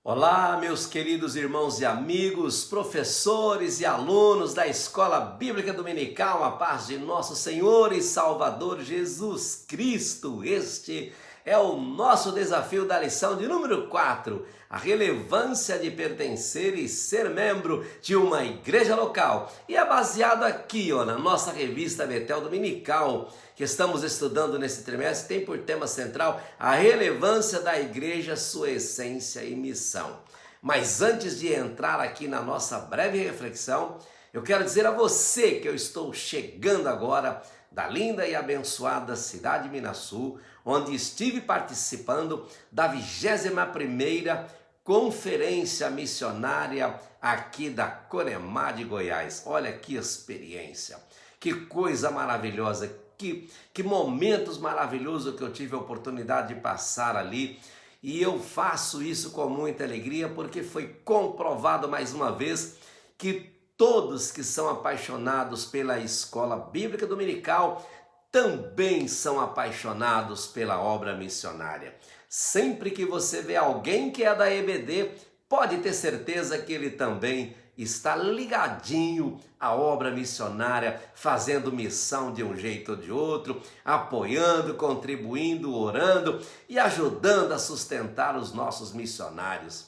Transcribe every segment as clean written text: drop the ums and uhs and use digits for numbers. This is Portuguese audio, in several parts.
Olá, meus queridos irmãos e amigos, professores e alunos da Escola Bíblica Dominical, a paz de nosso Senhor e Salvador Jesus Cristo. Este é o nosso desafio da lição de número 4, a relevância de pertencer e ser membro de uma igreja local. E é baseado aqui, na nossa revista Betel Dominical, que estamos estudando nesse trimestre, tem por tema central a relevância da igreja, sua essência e missão. Mas antes de entrar aqui na nossa breve reflexão, eu quero dizer a você que eu estou chegando agora da linda e abençoada cidade de Minasul, onde estive participando da 21ª Conferência Missionária aqui da Conemá de Goiás. Olha que experiência, que coisa maravilhosa. Que momentos maravilhosos que eu tive a oportunidade de passar ali, e eu faço isso com muita alegria porque foi comprovado mais uma vez que todos que são apaixonados pela Escola Bíblica Dominical também são apaixonados pela obra missionária. Sempre que você vê alguém que é da EBD, pode ter certeza que ele também está ligadinho à obra missionária, fazendo missão de um jeito ou de outro, apoiando, contribuindo, orando e ajudando a sustentar os nossos missionários.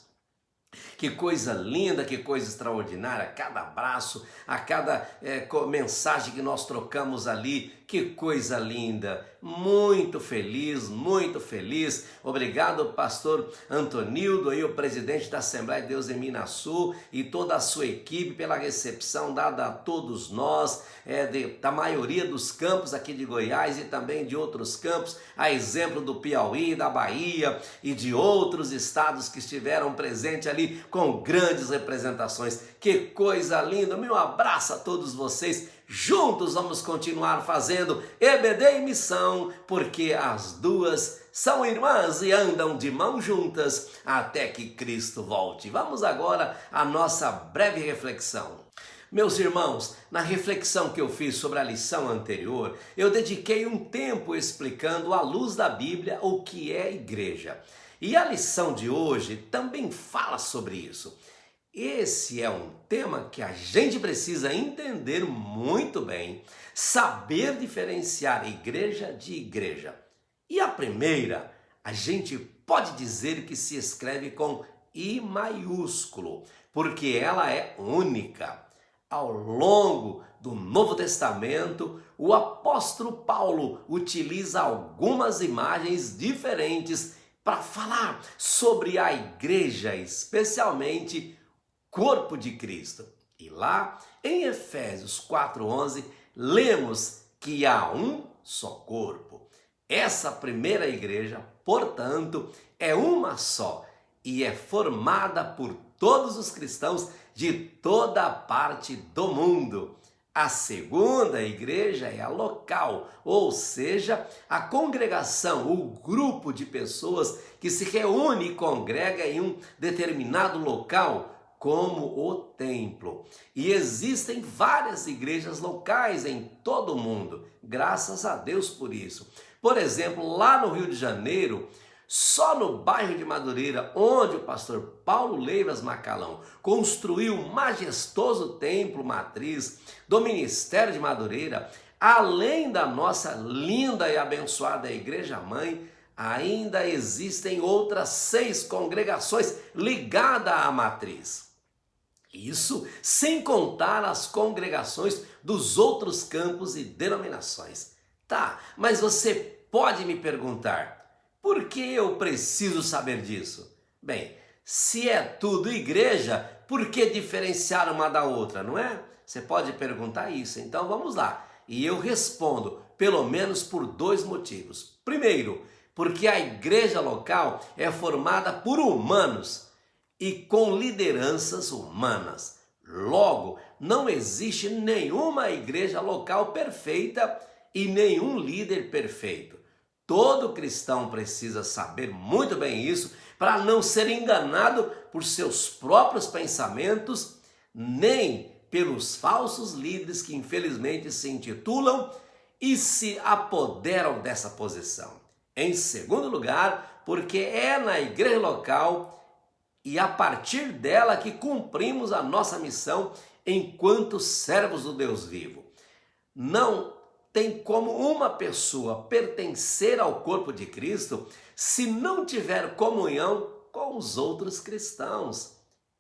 Que coisa linda, que coisa extraordinária, a cada abraço, a cada mensagem que nós trocamos ali, que coisa linda, muito feliz, muito feliz. Obrigado, pastor Antonildo, aí, o presidente da Assembleia de Deus em Minasul, e toda a sua equipe pela recepção dada a todos nós, da maioria dos campos aqui de Goiás e também de outros campos, a exemplo do Piauí, da Bahia e de outros estados que estiveram presentes ali com grandes representações. Que coisa linda, meu abraço a todos vocês. Juntos vamos continuar fazendo EBD e missão, porque as duas são irmãs e andam de mãos juntas até que Cristo volte. Vamos agora à nossa breve reflexão. Meus irmãos, na reflexão que eu fiz sobre a lição anterior, eu dediquei um tempo explicando à luz da Bíblia o que é igreja. E a lição de hoje também fala sobre isso. Esse é um tema que a gente precisa entender muito bem, saber diferenciar igreja de igreja. E a primeira, a gente pode dizer que se escreve com I maiúsculo, porque ela é única. Ao longo do Novo Testamento, o apóstolo Paulo utiliza algumas imagens diferentes para falar sobre a igreja, especialmente corpo de Cristo. E lá em Efésios 4:11, lemos que há um só corpo. Essa primeira igreja, portanto, é uma só e é formada por todos os cristãos de toda a parte do mundo. A segunda igreja é a local, ou seja, a congregação, o grupo de pessoas que se reúne e congrega em um determinado local, como o templo. E existem várias igrejas locais em todo o mundo, graças a Deus por isso. Por exemplo, lá no Rio de Janeiro, só no bairro de Madureira, onde o pastor Paulo Leivas Macalão construiu o majestoso templo matriz do Ministério de Madureira, além da nossa linda e abençoada Igreja Mãe, ainda existem outras 6 congregações ligadas à matriz. Isso sem contar as congregações dos outros campos e denominações. Tá, mas você pode me perguntar, por que eu preciso saber disso? Bem, se é tudo igreja, por que diferenciar uma da outra, não é? Você pode perguntar isso, então vamos lá. E eu respondo, pelo menos por 2 motivos. Primeiro, porque a igreja local é formada por humanos e com lideranças humanas. Logo, não existe nenhuma igreja local perfeita e nenhum líder perfeito. Todo cristão precisa saber muito bem isso para não ser enganado por seus próprios pensamentos, nem pelos falsos líderes que infelizmente se intitulam e se apoderam dessa posição. Em segundo lugar, porque é na igreja local e a partir dela que cumprimos a nossa missão enquanto servos do Deus vivo. Não tem como uma pessoa pertencer ao corpo de Cristo se não tiver comunhão com os outros cristãos.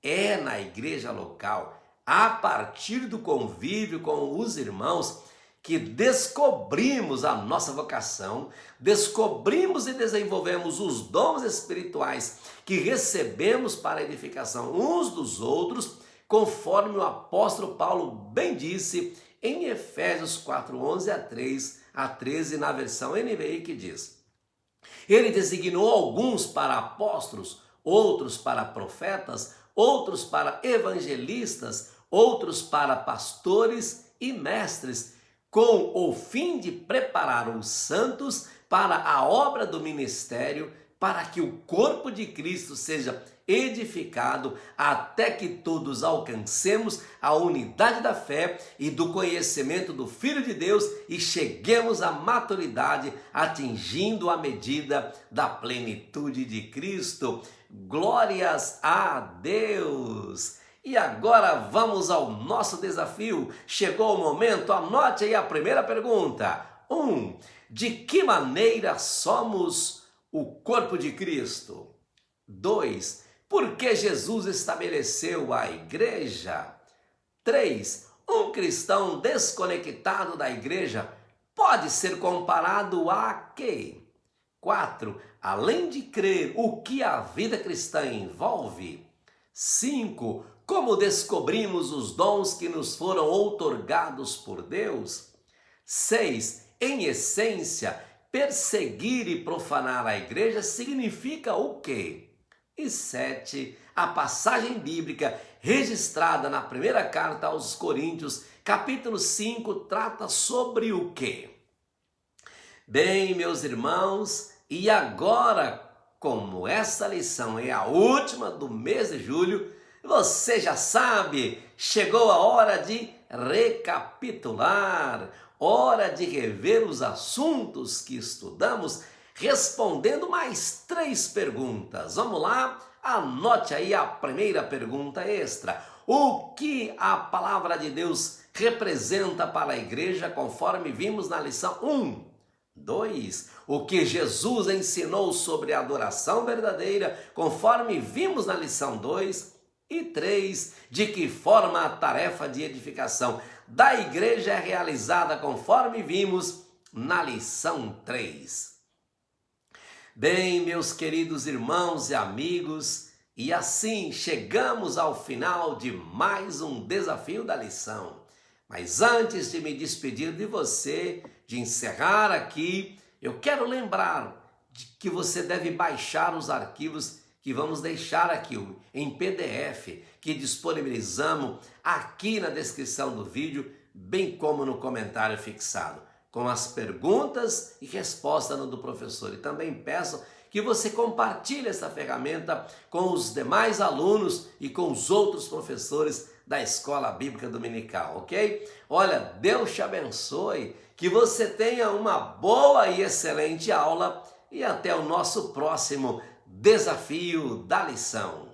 É na igreja local, a partir do convívio com os irmãos, que descobrimos a nossa vocação, descobrimos e desenvolvemos os dons espirituais que recebemos para a edificação uns dos outros, conforme o apóstolo Paulo bem disse em Efésios 4:11 a 13, na versão NVI, que diz: Ele designou alguns para apóstolos, outros para profetas, outros para evangelistas, outros para pastores e mestres, com o fim de preparar os santos para a obra do ministério, para que o corpo de Cristo seja edificado até que todos alcancemos a unidade da fé e do conhecimento do Filho de Deus e cheguemos à maturidade, atingindo a medida da plenitude de Cristo. Glórias a Deus! E agora vamos ao nosso desafio. Chegou o momento, anote aí a primeira pergunta. 1. De que maneira somos o corpo de Cristo? 2. Por que Jesus estabeleceu a igreja? 3. Um cristão desconectado da igreja pode ser comparado a quê? 4. Além de crer, o que a vida cristã envolve? 5. Como descobrimos os dons que nos foram outorgados por Deus? 6. Em essência, perseguir e profanar a igreja significa o quê? E 7. A passagem bíblica registrada na primeira carta aos Coríntios, capítulo 5, trata sobre o quê? Bem, meus irmãos, e agora, como essa lição é a última do mês de julho, você já sabe, chegou a hora de recapitular, hora de rever os assuntos que estudamos, respondendo mais 3 perguntas. Vamos lá? Anote aí a primeira pergunta extra. O que a palavra de Deus representa para a igreja, conforme vimos na lição 1? 2. O que Jesus ensinou sobre a adoração verdadeira, conforme vimos na lição 2? E 3. De que forma a tarefa de edificação da igreja é realizada, conforme vimos na lição 3. Bem, meus queridos irmãos e amigos, e assim chegamos ao final de mais um desafio da lição. Mas antes de me despedir de você, de encerrar aqui, eu quero lembrar de que você deve baixar os arquivos que vamos deixar aqui em PDF, que disponibilizamos aqui na descrição do vídeo, bem como no comentário fixado, com as perguntas e respostas do professor. E também peço que você compartilhe essa ferramenta com os demais alunos e com os outros professores da Escola Bíblica Dominical, ok? Olha, Deus te abençoe, que você tenha uma boa e excelente aula e até o nosso próximo desafio da lição.